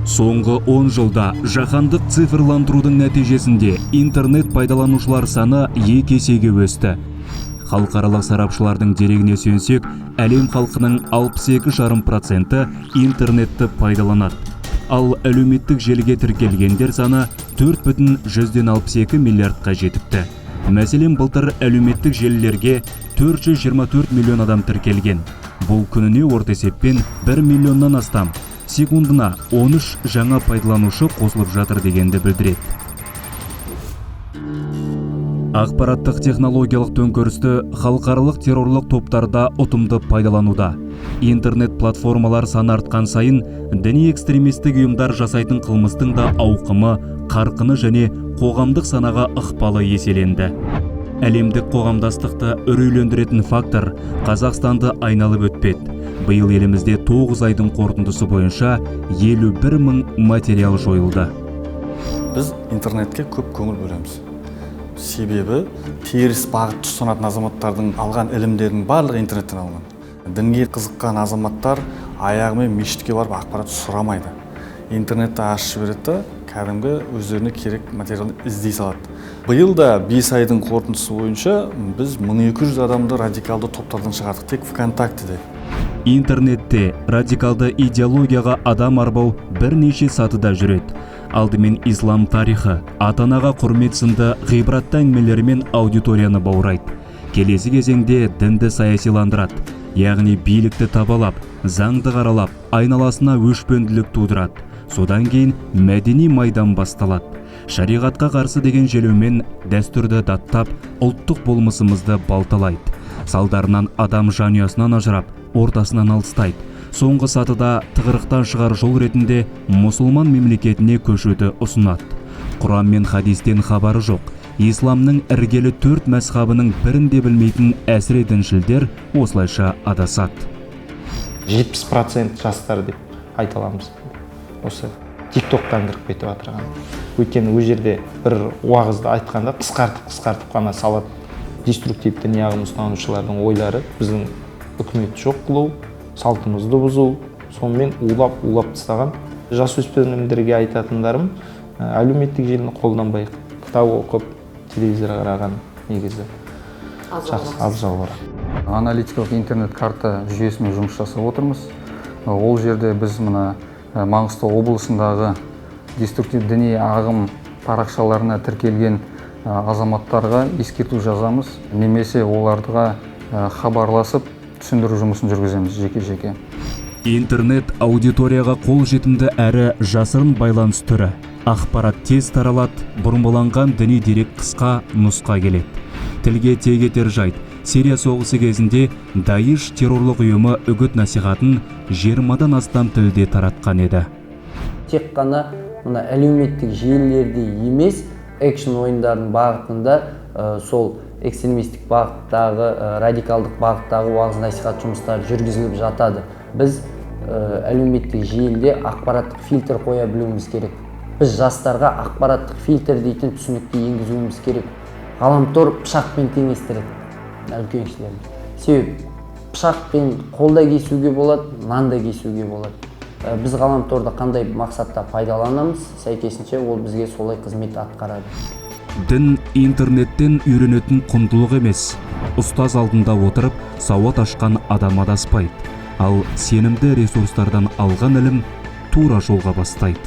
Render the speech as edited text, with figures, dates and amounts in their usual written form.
Соңғы 10 жылда жаһандық цифрландырудың нәтижесінде интернет пайдаланушылар саны 2 есеге өсті. Халықаралық сарапшылардың дерегіне сүйенсек, әлем халқының 62,5% интернетті пайдаланады. Ал әлеуметтік желіге тіркелгендер саны 4,62 миллиардқа жетіпті. Мәселен, былтыр әлеуметтік желілерге 424 миллион адам тіркелген. Бұл күніне орта есеппен 1 миллионнан астам, секундына 13 жаңа пайдаланушы қосылып жатыр дегенді білдіреді. Ақпараттық технологиялық төңкерісті халықаралық террорлық топтарда ұтымды пайдалануда. Интернет платформалар саны артқан сайын, діни экстремистік ұйымдар жасайтын қылмыстың да ауқымы, қарқыны және қоғамдық санаға ықпалы еселенді. Әлемдік қоғамдастықты үрейлендіретін фактор Қазақстанды айналып өтпеді. Биыл елімізде 9 айдың қорытындысы бойынша 51 мың материал жойылды. Біз интернетке көп көңіл бөлеміз. Себебі теріс бағыт ұстанатын азаматтардың алған ілімдерінің барлығы интернеттен алған. Дінге қызыққан азаматтар аяғымен мешітке барып ақпарат сұрамайды. Интернетті ашып жібереді, кәдімгі өздеріне керек материалды іздей салады. Биыл да 5 айдың қорытындысы бойынша біз 1200 адамды радикалды топтардан шығардық, тек ВКонтактеде. Интернетте радикалды идеологияға адам арбау бірнеше сатыда жүреді. Алдымен ислам тарихы, ата-анаға құрмет сынды ғибратты әңгімелерімен аудиторияны баурайды. Келесі кезеңде дінді саясиландырады, яғни билікті табалап, заңды қаралап, айналасына өшпенділік тудырады. Содан кейін мәдени майдан басталады. Шариғатқа қарсы деген желеумен дәстүрді даттап, ұлттық болмысымызды балталайды. Салдарынан адам жанұясынан ажырап, ортасынан алыстайды. Соңғы сатыда тығырықтан шығар жол ретінде мұсылман мемлекетіне көшуді ұсынады. Құран мен хадистен хабары жоқ. Исламның іргелі 4 мәзхабының бірінде білмейтін әсіре діншілдер осылайша адасады. 70% жастар деп айта аламыз. Осы тиктоктан кіріп кетіп отырған. Өйткені өз жерде бір уағызды айтқанда қысқартып қана салады. Деструктивті діни ағым ұстанушылардың ойлары біздің үкіметті жоқ қылу, салтымызды бұзу, сонымен улап тастаған. Жасөспірімдерге айтатындарым, әлеуметтік желіні қолданбай, кітап оқып, телевизор қараған негізі абзал бар. Аналитикалық интернет карта жүйесімен жұмыс жасап отырмыз. Ол жерде біз мына Маңғыстау облысындағы деструктив діни ағым парақшаларына тіркелген азаматтарға ескерту жазамыз, немесе оларға хабарласып түсіндіру жұмысын жүргіземіз жеке-жеке. Интернет аудиторияға қол жетімді әрі жасырын байланыс түрі. Ақпарат тез таралады, бұрмаланған діни дерек қысқа нұсқа келеді. Тілге тиек етер жайт. Сирия соғысы кезінде Даиш террорлық ұйымы үгіт насихатын 20-дан астам тілде таратқан еді. Тек қана мына әлеуметтік желілерде емес, экшн ойындардың бағытында сол экстремистік бағыттағы, радикалдық бағыттағы уағыз насихат жұмыстары жүргізіліп жатады. Біз әлеуметтік желіде ақпараттық фильтр қоя білуіміз керек. Біз жастарға ақпараттық фильтр дейтін түсінікті енгізуіміз керек. Ғаламтор пышақпен теңестіреді үлкен кісілерді. Себебі пышақпен қолда кесуге болады, нанда кесуге болады. Біз ғаламторды қандай мақсатта пайдаланамыз, сәйкесінше ол бізге солай қызмет атқарады. Дін интернеттен үйренетін құндылық емес. Ұстаз алдында отырып, сауат ашқан адам адаспайды. Ал сенімді ресурстардан алған ілім тура жолға бастайды.